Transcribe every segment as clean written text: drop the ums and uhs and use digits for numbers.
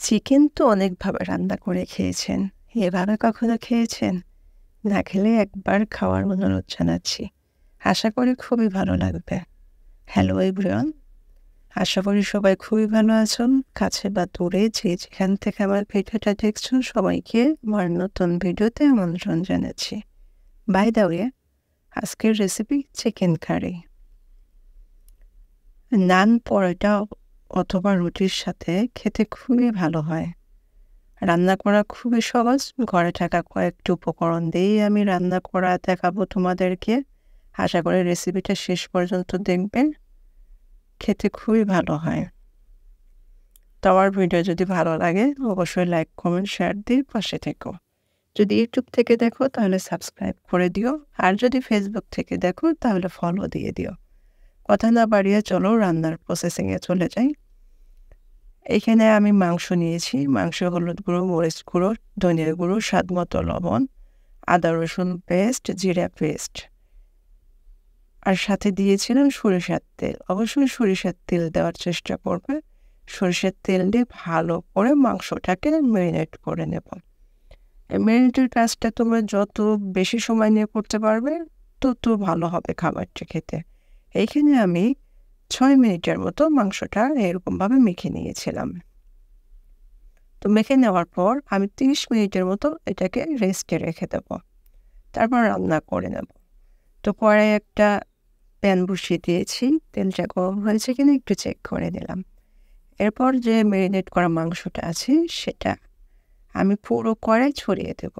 Chicken তো অনেকভাবে রান্না করে খেয়েছেন। এভাবে কখনো খেয়েছেন? না খেলে একবার খাওয়ার অনুরোধ জানাচ্ছি। আশা করি খুবই ভালো লাগবে। হ্যালো এভরিওয়ান, আশা করি সবাই খুবই ভালো আছেন। কাছে বা দূরে যে যেখান থেকে আমার ভিডিওটা দেখছেন সবাইকে আমার নতুন ভিডিওতে আমন্ত্রণ জানাচ্ছি। বাই দ্য ওয়ে, আজকের রেসিপি চিকেন কারি। নান, পরোটা অথবা রুটির সাথে খেতে খুবই ভালো হয়। রান্না করা খুবই সহজ। ঘরে থাকা কয়েকটি উপকরণ দিয়েই আমি রান্না করা দেখাবো তোমাদেরকে। আশা করি রেসিপিটা শেষ পর্যন্ত দেখবেন। খেতে খুবই ভালো হয়। তো আমার ভিডিও যদি ভালো লাগে অবশ্যই লাইক, কমেন্ট, শেয়ার দিয়ে পাশে থেকো। যদি ইউটিউব থেকে দেখো তাহলে সাবস্ক্রাইব করে দিও। আর যদি ফেসবুক থেকে দেখো তাহলে ফলো দিয়ে দিও। কথা না বাড়িয়ে চলো রান্নার প্রসেসিংয়ে চলে যাই। এখানে আমি মাংস নিয়েছি। মাংসে হলুদ গুঁড়ো, মরিচ গুঁড়ো, ধনিয়া গুঁড়ো, স্বাদমতো লবণ, আদা রসুন পেস্ট, জিরা পেস্ট, আর সাথে দিয়েছিলাম সরিষার তেল। অবশ্যই সরিষার তেল দেওয়ার চেষ্টা করবে। সরিষার তেল দিয়ে ভালো করে মাংসটাকে ম্যারিনেট করে নেব। এই ম্যারিনেটের কাজটা তোমরা যত বেশি সময় নিয়ে করতে পারবে তত ভালো হবে খাবারটা খেতে। এইখানে আমি 6 মিনিটের মতো মাংসটা এরকমভাবে মেখে নিয়েছিলাম। তো মেখে নেওয়ার পর আমি 30 মিনিটের মতো এটাকে রেস্টে রেখে দেব। তারপর রান্না করে নেব। তো কড়াইয়ে একটা প্যান বসিয়ে দিয়েছি। তেলটা গরম হয়েছে কিনা একটু চেক করে নিলাম। এরপর যে ম্যারিনেট করা মাংসটা আছে সেটা আমি পুরো কড়াই ছড়িয়ে দেব।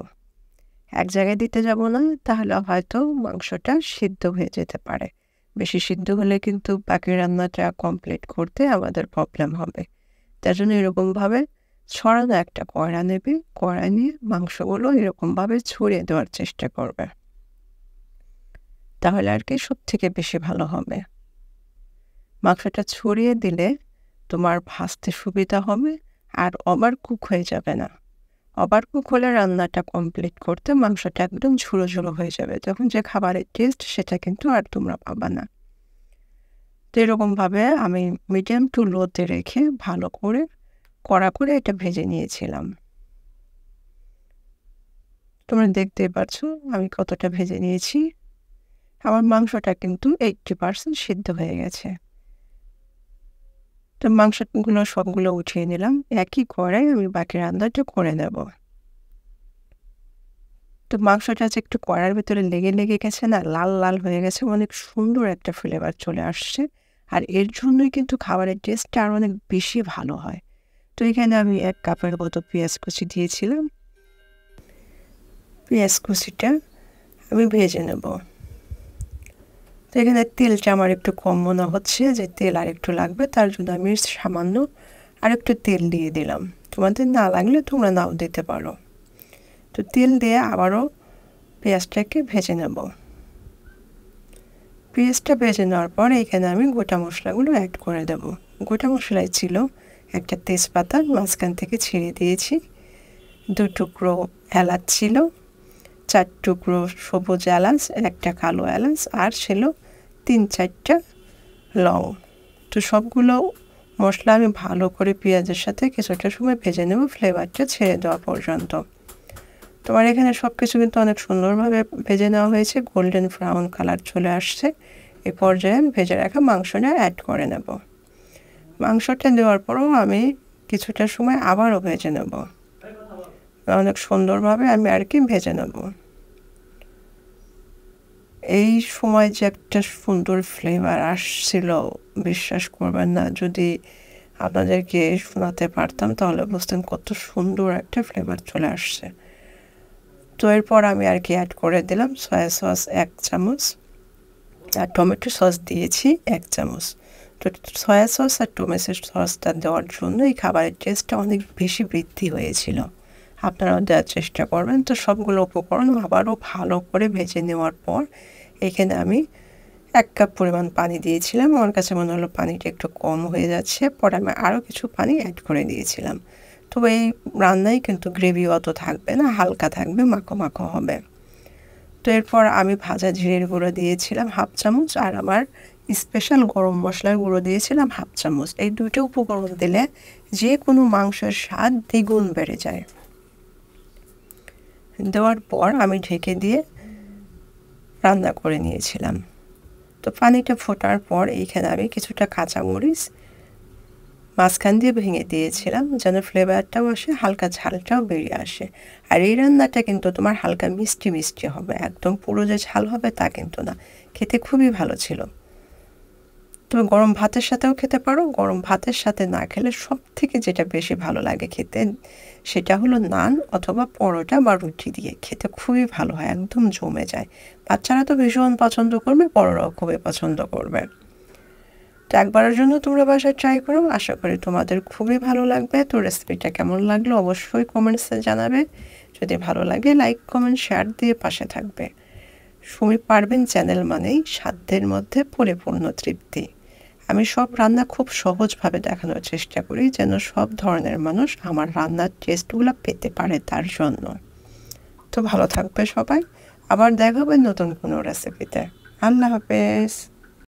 এক জায়গায় দিতে যাব না, তাহলে হয়তো মাংসটা সিদ্ধ হয়ে যেতে পারে। বেশি সিদ্ধ হলে কিন্তু বাকি রান্নাটা কমপ্লিট করতে আমাদের প্রবলেম হবে। তার জন্য এরকমভাবে ছড়ানো একটা কড়া নেবে। কড়া নিয়ে মাংসগুলো এরকমভাবে ছড়িয়ে দেওয়ার চেষ্টা করবে। তাহলে আর কি সব থেকে বেশি ভালো হবে। মাংসটা ছড়িয়ে দিলে তোমার ভাজতে সুবিধা হবে আর ওভার কুক হয়ে যাবে না। ওভার কুক হলে রান্নাটা কমপ্লিট করতে মাংসটা একদম ঝুড়ো ঝুড়ো হয়ে যাবে। তখন যে খাবারের টেস্ট সেটা কিন্তু আর তোমরা পাবা না। তো এরকমভাবে আমি মিডিয়াম টু লোতে রেখে ভালো করে কড়া করে এটা ভেজে নিয়েছিলাম। তোমরা দেখতেই পাচ্ছো আমি কতটা ভেজে নিয়েছি। আমার মাংসটা কিন্তু 80% সিদ্ধ হয়ে গেছে। তো মাংসগুলো সবগুলো উঠিয়ে নিলাম। একই কড়াই আমি বাকি রান্নাটা করে নেব। তো মাংসটা যে একটু কড়ার ভিতরে লেগে লেগে গেছে না, লাল লাল হয়ে গেছে, অনেক সুন্দর একটা ফ্লেভার চলে আসছে। আর এর জন্যই কিন্তু খাবারের টেস্টটা আর অনেক বেশি ভালো হয়। তো এখানে আমি 1 কাপের মতো পেঁয়াজ কুচি দিয়েছিলাম। পেঁয়াজ কুচিটা আমি ভেজে নেব। তো এখানে তেলটা আমার একটু কম মনে হচ্ছে, যে তেল আর একটু লাগবে, তার জন্য আমি সামান্য আর একটু তেল দিয়ে দিলাম। তোমাদের না লাগলে তোমরা নাও দিতে পারো। তো তেল দিয়ে আবারও পেঁয়াজটাকে ভেজে নেব। পেঁয়াজটা ভেজে নেওয়ার পর এখানে আমি গোটা মশলাগুলো অ্যাড করে দেব। গোটা মশলায় ছিল একটা তেজপাতা মাঝখান থেকে ছিঁড়ে দিয়েছি, 2 টুকরো এলাচ ছিল, 4 টুকরো সবুজ এলাচ, একটা কালো এলাচ, আর ছিল 3-4টা লং। তো সবগুলো মশলা আমি ভালো করে পেঁয়াজের সাথে কিছুটা সময় ভেজে নেব, ফ্লেভারটা ছেড়ে দেওয়া পর্যন্ত। তোমার এখানে সব কিছু কিন্তু অনেক সুন্দরভাবে ভেজে নেওয়া হয়েছে, গোল্ডেন ব্রাউন কালার চলে আসছে। এই পর্যায়ে আমি ভেজে রাখা মাংসটা অ্যাড করে নেব। মাংসটা দেওয়ার পরও আমি কিছুটা সময় আবারও ভেজে নেব। অনেক সুন্দরভাবে আমি আর কি ভেজে নেব। এই সময় যে একটা সুন্দর ফ্লেভার আসছিল, বিশ্বাস করবেন না, যদি আপনাদেরকে শোনাতে পারতাম তাহলে বুঝতেন কত সুন্দর একটা ফ্লেভার চলে আসছে। তো এরপর আমি আর কি অ্যাড করে দিলাম সয়া সস 1 চামচ, আর টমেটো সস দিয়েছি 1 চামচ। তো সয়া সস আর টমেটো সসটা দেওয়ার জন্য এই খাবারের টেস্টটা অনেক বেশি বৃদ্ধি হয়েছিল। আপনারাও দেওয়ার চেষ্টা করবেন। তো সবগুলো উপকরণ আবারও ভালো করে ভেজে নেওয়ার পর এখানে আমি 1 কাপ পরিমাণ পানি দিয়েছিলাম। আমার কাছে মনে হলো পানিটা একটু কম হয়ে যাচ্ছে, পরে আমি আরও কিছু পানি অ্যাড করে দিয়েছিলাম। তো এই রান্নায় কিন্তু গ্রেভি অত থাকবে না, হালকা থাকবে, মাখো মাখো হবে। তো এরপর আমি ভাজা জিরের গুঁড়ো দিয়েছিলাম 1/2 চামচ, আর আমার স্পেশাল গরম মশলার গুঁড়ো দিয়েছিলাম 1/2 চামচ। এই 2টা উপকরণ দিলে যে কোনো মাংসের স্বাদ দ্বিগুণ বেড়ে যায়। দেওয়ার পর আমি ঢেকে দিয়ে রান্না করে নিয়েছিলাম। তো পানিটা ফোটার পর এইখানে আমি কিছুটা কাঁচামরিচ মাঝখান দিয়ে ভেঙে দিয়েছিলাম যেন ফ্লেভারটাও আসে, হালকা ঝালটাও বেরিয়ে আসে। আর এই রান্নাটা কিন্তু তোমার হালকা মিষ্টি মিষ্টি হবে, একদম পুরো যে ঝাল হবে তা কিন্তু না। খেতে খুবই ভালো ছিল। তুমি গরম ভাতের সাথেও খেতে পারো। গরম ভাতের সাথে না খেলে সব থেকে যেটা বেশি ভালো লাগে খেতে সেটা হলো নান অথবা পরোটা বা রুটি দিয়ে খেতে খুবই ভালো হয়, একদম জমে যায়। বাচ্চারা তো ভীষণ পছন্দ করবে, বড়রাও খুবই পছন্দ করবে। তো একবারের জন্য তোমরা বাসায় ট্রাই করো, আশা করি তোমাদের খুবই ভালো লাগবে। তো রেসিপিটা কেমন লাগলো অবশ্যই কমেন্টসে জানাবে। যদি ভালো লাগে লাইক কমেন্ট শেয়ার দিয়ে পাশে থাকবে। সুমি পারভীন চ্যানেল মানেই সাধ্যের মধ্যে পরিপূর্ণ তৃপ্তি। আমি সব রান্না খুব সহজভাবে দেখানোর চেষ্টা করি যেন সব ধরনের মানুষ আমার রান্নার টেস্টগুলো পেতে পারে তার জন্য। তো ভালো থাকবে সবাই, আবার দেখা হবে নতুন কোনো রেসিপিতে। আল্লাহ হাফেজ।